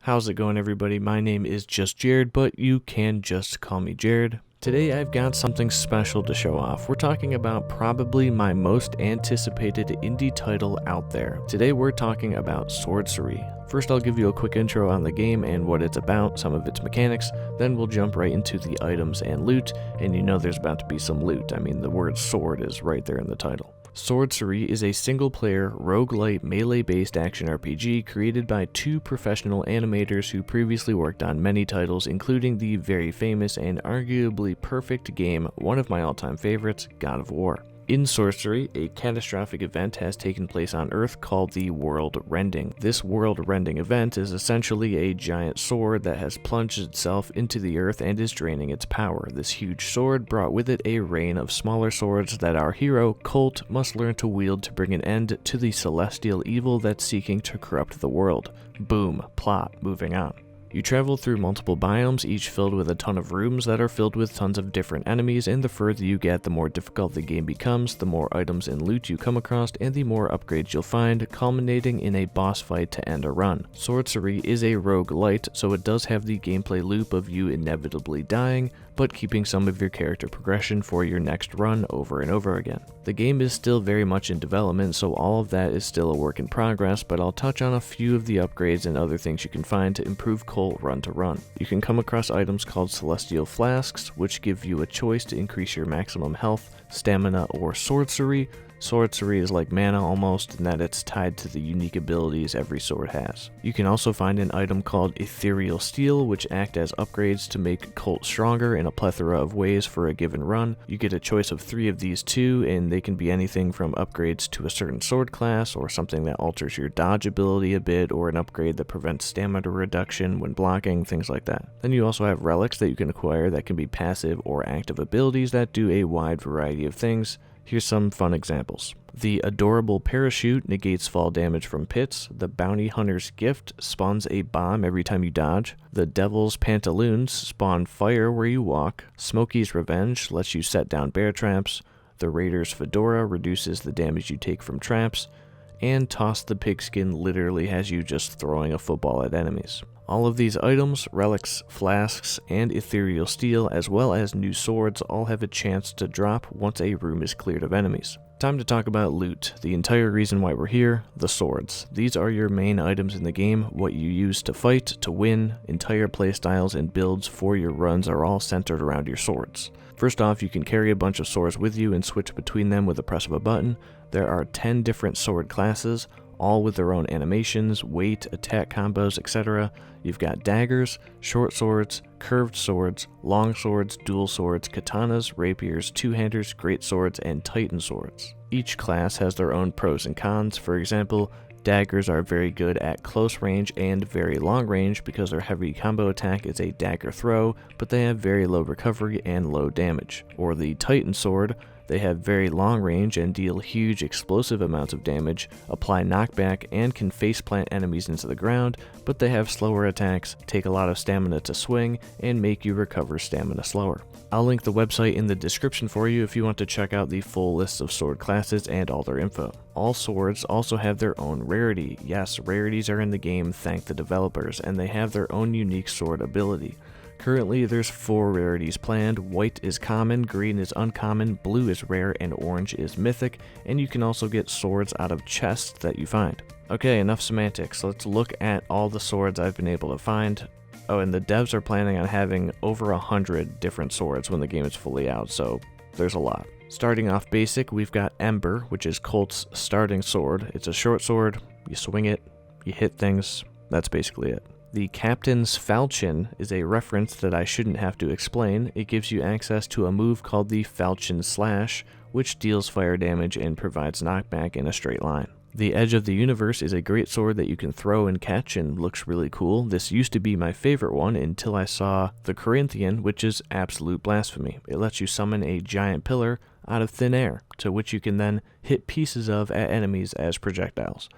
How's it going, everybody? My name is just Jared, but you can just call me Jared. Today I've got something special to show off. We're talking about probably my most anticipated indie title out there. Today we're talking about Swordcery. First I'll give you a quick intro on the game and what it's about, some of its mechanics, then we'll jump right into the items and loot, and you know there's about to be some loot. I mean, the word sword is right there in the title. Swordcery is a single-player, roguelite, melee-based action RPG created by two professional animators who previously worked on many titles, including the very famous and arguably perfect game, one of my all-time favorites, God of War. In Swordcery, a catastrophic event has taken place on Earth called the World Rending. This World Rending event is essentially a giant sword that has plunged itself into the Earth and is draining its power. This huge sword brought with it a rain of smaller swords that our hero, Colt, must learn to wield to bring an end to the celestial evil that's seeking to corrupt the world. Boom. Plot. Moving on. You travel through multiple biomes, each filled with a ton of rooms that are filled with tons of different enemies, and the further you get, the more difficult the game becomes, the more items and loot you come across, and the more upgrades you'll find, culminating in a boss fight to end a run. Swordcery is a rogue-lite, so it does have the gameplay loop of you inevitably dying, but keeping some of your character progression for your next run over and over again. The game is still very much in development, so all of that is still a work in progress, but I'll touch on a few of the upgrades and other things you can find to improve Colt run to run. You can come across items called celestial flasks, which give you a choice to increase your maximum health, stamina, or sorcery. Swordcery is like mana almost, in that it's tied to the unique abilities every sword has. You can also find an item called ethereal steel, which act as upgrades to make Colt stronger in a plethora of ways for a given run. You get a choice of 3 of these too, and they can be anything from upgrades to a certain sword class, or something that alters your dodge ability a bit, or an upgrade that prevents stamina reduction when blocking, things like that. Then you also have relics that you can acquire that can be passive or active abilities that do a wide variety of things. Here's some fun examples. The Adorable Parachute negates fall damage from pits. The Bounty Hunter's Gift spawns a bomb every time you dodge. The Devil's Pantaloons spawn fire where you walk. Smokey's Revenge lets you set down bear traps. The Raider's Fedora reduces the damage you take from traps. And Toss the Pigskin literally has you just throwing a football at enemies. All of these items, relics, flasks, and ethereal steel, as well as new swords, all have a chance to drop once a room is cleared of enemies. Time to talk about loot, the entire reason why we're here, the swords. These are your main items in the game, what you use to fight, to win. Entire playstyles and builds for your runs are all centered around your swords. First off, you can carry a bunch of swords with you and switch between them with the press of a button. There are 10 different sword classes, all with their own animations, weight, attack combos, etc. You've got daggers, short swords, curved swords, long swords, dual swords, katanas, rapiers, two-handers, great swords, and titan swords. Each class has their own pros and cons. For example, daggers are very good at close range and very long range because their heavy combo attack is a dagger throw, but they have very low recovery and low damage. Or the titan sword, they have very long range and deal huge explosive amounts of damage, apply knockback, and can faceplant enemies into the ground, but they have slower attacks, take a lot of stamina to swing, and make you recover stamina slower. I'll link the website in the description for you if you want to check out the full list of sword classes and all their info. All swords also have their own rarity. Yes, rarities are in the game, thank the developers, and they have their own unique sword ability. Currently, there's 4 rarities planned. White is common, green is uncommon, blue is rare, and orange is mythic, and you can also get swords out of chests that you find. Okay, enough semantics. Let's look at all the swords I've been able to find. Oh, and the devs are planning on having over 100 different swords when the game is fully out, so there's a lot. Starting off basic, we've got Ember, which is Colt's starting sword. It's a short sword, you swing it, you hit things, that's basically it. The Captain's Falchion is a reference that I shouldn't have to explain. It gives you access to a move called the Falchion Slash, which deals fire damage and provides knockback in a straight line. The Edge of the Universe is a great sword that you can throw and catch and looks really cool. This used to be my favorite one until I saw the Corinthian, which is absolute blasphemy. It lets you summon a giant pillar out of thin air, to which you can then hit pieces of at enemies as projectiles.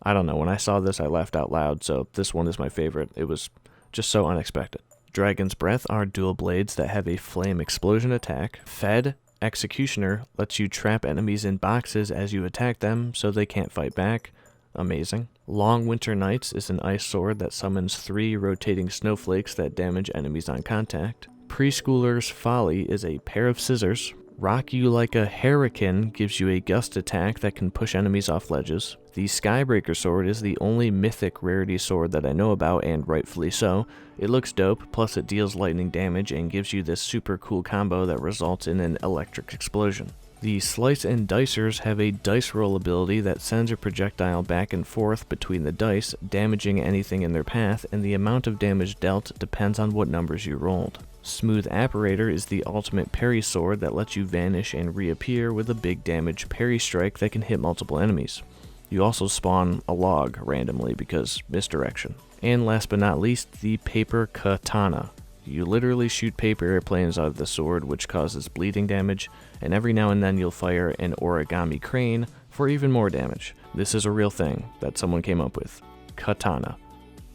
I don't know, when I saw this I laughed out loud, so this one is my favorite. It was just so unexpected. Dragon's Breath are dual blades that have a flame explosion attack. Fed Executioner lets you trap enemies in boxes as you attack them so they can't fight back. Amazing. Long Winter Nights is an ice sword that summons 3 rotating snowflakes that damage enemies on contact. Preschooler's Folly is a pair of scissors. Rock You Like a Hurricane gives you a gust attack that can push enemies off ledges. The Skybreaker sword is the only mythic rarity sword that I know about, and rightfully so. It looks dope, plus it deals lightning damage and gives you this super cool combo that results in an electric explosion. The Slice and Dicers have a dice roll ability that sends a projectile back and forth between the dice, damaging anything in their path, and the amount of damage dealt depends on what numbers you rolled. Smooth Apparator is the ultimate parry sword that lets you vanish and reappear with a big damage parry strike that can hit multiple enemies. You also spawn a log randomly because misdirection. And last but not least, the Paper Katana. You literally shoot paper airplanes out of the sword, which causes bleeding damage, and every now and then you'll fire an origami crane for even more damage. This is a real thing that someone came up with. Katana.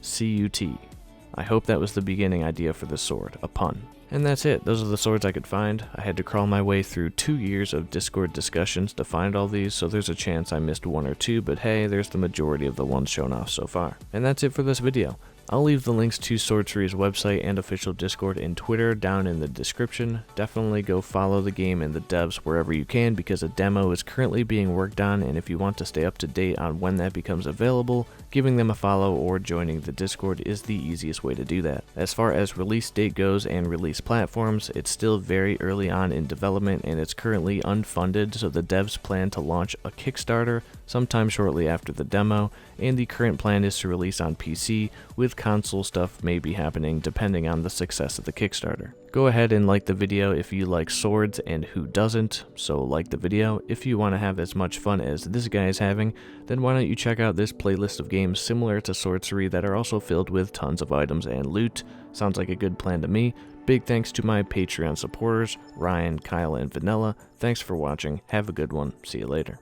C-U-T. I hope that was the beginning idea for this sword, a pun. And that's it, those are the swords I could find. I had to crawl my way through 2 years of Discord discussions to find all these, so there's a chance I missed 1 or 2, but hey, there's the majority of the ones shown off so far. And that's it for this video. I'll leave the links to Swordcery's website and official Discord and Twitter down in the description. Definitely go follow the game and the devs wherever you can, because a demo is currently being worked on, and if you want to stay up to date on when that becomes available, giving them a follow or joining the Discord is the easiest way to do that. As far as release date goes and release platforms, it's still very early on in development and it's currently unfunded, so the devs plan to launch a Kickstarter sometime shortly after the demo, and the current plan is to release on PC, with console stuff maybe happening depending on the success of the Kickstarter. Go ahead and like the video if you like swords, and who doesn't, so like the video. If you want to have as much fun as this guy is having, then why don't you check out this playlist of games similar to Swordcery that are also filled with tons of items and loot. Sounds like a good plan to me. Big thanks to my Patreon supporters, Ryan, Kyle, and Vanilla. Thanks for watching, have a good one, see you later.